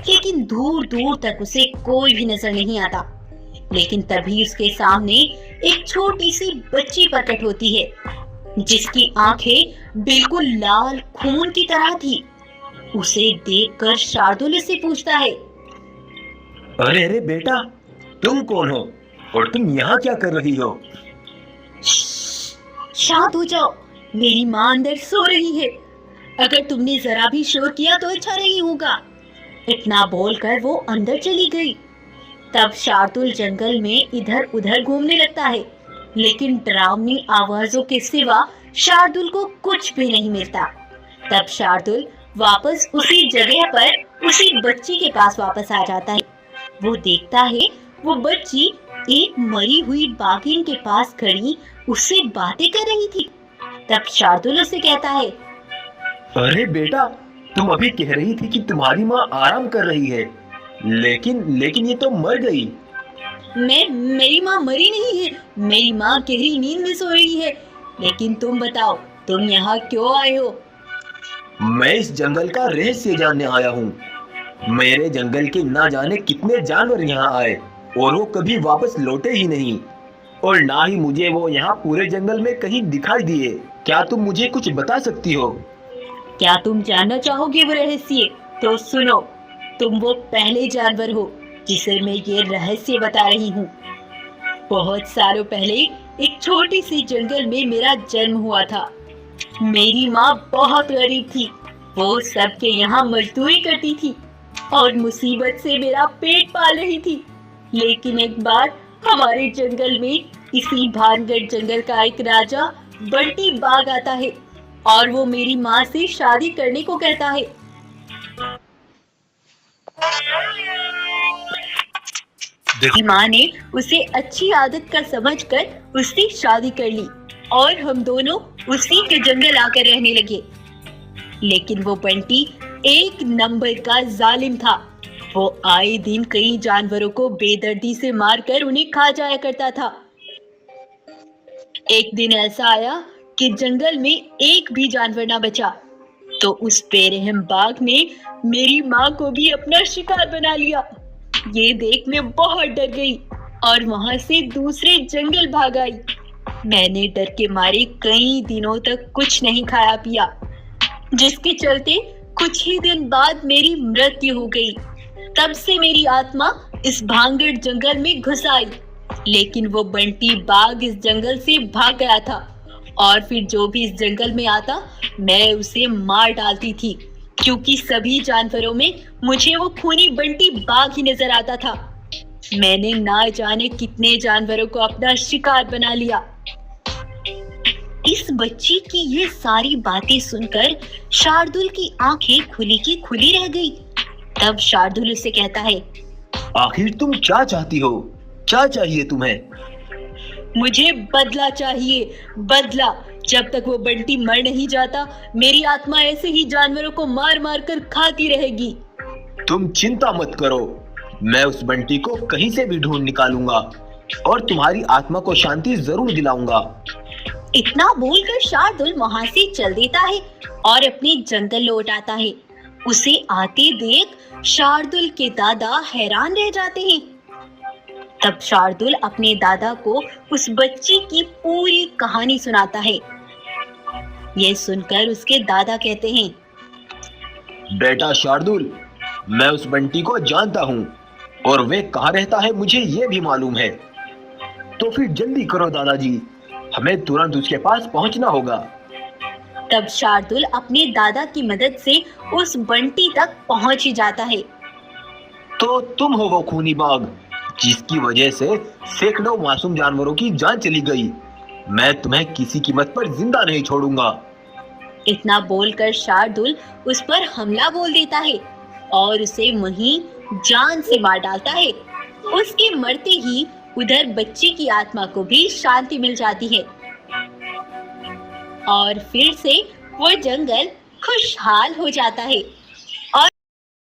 लेकिन दूर दूर तक उसे कोई भी नजर नहीं आता। लेकिन तभी उसके सामने एक छोटी सी बच्ची प्रकट होती है, जिसकी आंखें बिल्कुल लाल खून की तरह थी। उसे देखकर शार्दुल उससे पूछता है, अरे अरे बेटा, तुम कौन हो और तुम यहाँ क्या कर रही हो? शांत हो जाओ, मेरी माँ अंदर सो रही है। अगर तुमने जरा भी शोर किया तो अच्छा नहीं होगा। इतना बोलकर वो अंदर चली गई। तब शार्दुल जंगल में इधर उधर घूमने लगता है, लेकिन डरावनी आवाजों के सिवा शार्दुल को कुछ भी नहीं मिलता। तब शार्दुल वापस उसी जगह पर उसी बच्ची के पास वापस आ जाता है। वो देखता है वो बच्ची एक मरी हुई बाघिन के पास खड़ी उससे बातें कर रही थी। तब शार्दुल उसे कहता है, अरे बेटा, तुम अभी कह रही थी कि तुम्हारी माँ आराम कर रही है, लेकिन ये तो मर गई। मेरी माँ मरी नहीं है, मेरी माँ गहरी नींद में सो रही है। लेकिन तुम बताओ, तुम यहाँ क्यों आए हो? मैं इस जंगल का रहस्य जानने आया हूँ। मेरे जंगल के ना जाने कितने जानवर यहाँ आए और वो कभी वापस लौटे ही नहीं, और ना ही मुझे वो यहाँ पूरे जंगल में कहीं दिखाई दिए। क्या तुम मुझे कुछ बता सकती हो? क्या तुम जानना चाहोगे वो रहस्य? तो सुनो, तुम वो पहले जानवर हो जिसे मैं ये रहस्य बता रही हूँ। बहुत सालों पहले एक छोटी सी जंगल में मेरा जन्म हुआ था। मेरी माँ बहुत गरीब थी। वो सबके यहाँ मजदूरी करती थी और मुसीबत से मेरा पेट पाल रही थी। लेकिन एक बार हमारे जंगल में, इसी भानगढ़ जंगल का एक राजा बंटी बाघ आता है और वो मेरी माँ से शादी करने को कहता है। मेरी माँ ने उसे अच्छी आदत का समझकर उससे शादी कर ली और हम दोनों उसी के जंगल आकर रहने लगे। लेकिन वो बंटी एक नंबर का जालिम था। वो आए दिन कई जानवरों को बेदर्दी से मारकर उन्हें खा जाया करता था। एक दिन ऐसा आया कि जंगल में एक भी जानवर ना बचा, तो उस बेरहम बाघ ने मेरी माँ को भी अपना शिकार बना लिया। ये देख मैं बहुत डर गई और वहां से दूसरे जंगल भाग आई। मैंने डर के मारे कई दिनों तक कुछ नहीं खाया पिया, जिसके चलते कुछ ही दिन बाद मेरी मृत्यु हो गई। तब से मेरी आत्मा इस भानगढ़ जंगल में घुस आई। लेकिन वो बंटी बाघ इस जंगल से भाग गया था और फिर जो भी इस जंगल में आता मैं उसे मार डालती थी, क्योंकि सभी जानवरों में मुझे वो खूनी बंटी बाघ ही नजर आता था। मैंने ना जाने कितने जानवरों को अपना शिकार बना लिया। इस बच्ची की ये सारी बातें सुनकर शार्दुल की आंखें खुली की खुली रह गई। तब शार्दुल उसे कहता है, आखिर तुम क्या चाहती हो? क्या चाहिए तुम्हें? मुझे बदला चाहिए, बदला। जब तक वो बंटी मर नहीं जाता मेरी आत्मा ऐसे ही जानवरों को मार मार कर खाती रहेगी। तुम चिंता मत करो, मैं उस बंटी को कहीं से भी ढूंढ निकालूंगा और तुम्हारी आत्मा को शांति जरूर दिलाऊंगा। इतना बोलकर शार्दुल वहां से चल देता है और अपने जंगल लौट आता है। उसे आते देख शार्दुल के दादा हैरान रह जाते हैं। तब शार्दुल अपने दादा को उस बच्ची की पूरी कहानी सुनाता है। यह सुनकर उसके दादा कहते हैं, बेटा शार्दुल, मैं उस बंटी को जानता हूँ और वे कहाँ रहता है मुझे ये भी मालूम है। तो फिर जल्दी करो दादाजी, हमें तुरंत उसके पास पहुंचना होगा। तब शार्दुल अपने दादा की मदद से उस बंटी तक पहुंच ही जाता है। तो तुम हो वो खूनी बाघ जिसकी वजह से सैकड़ों मासूम जानवरों की जान चली गई। मैं तुम्हें किसी कीमत पर जिंदा नहीं छोड़ूंगा। इतना बोलकर शार्दुल उस पर हमला बोल देता है और उसे वहीं जान से मार डालता है। उसके मरते ही उधर बच्ची की आत्मा को भी शांति मिल जाती है और फिर से वो जंगल खुशहाल हो जाता है।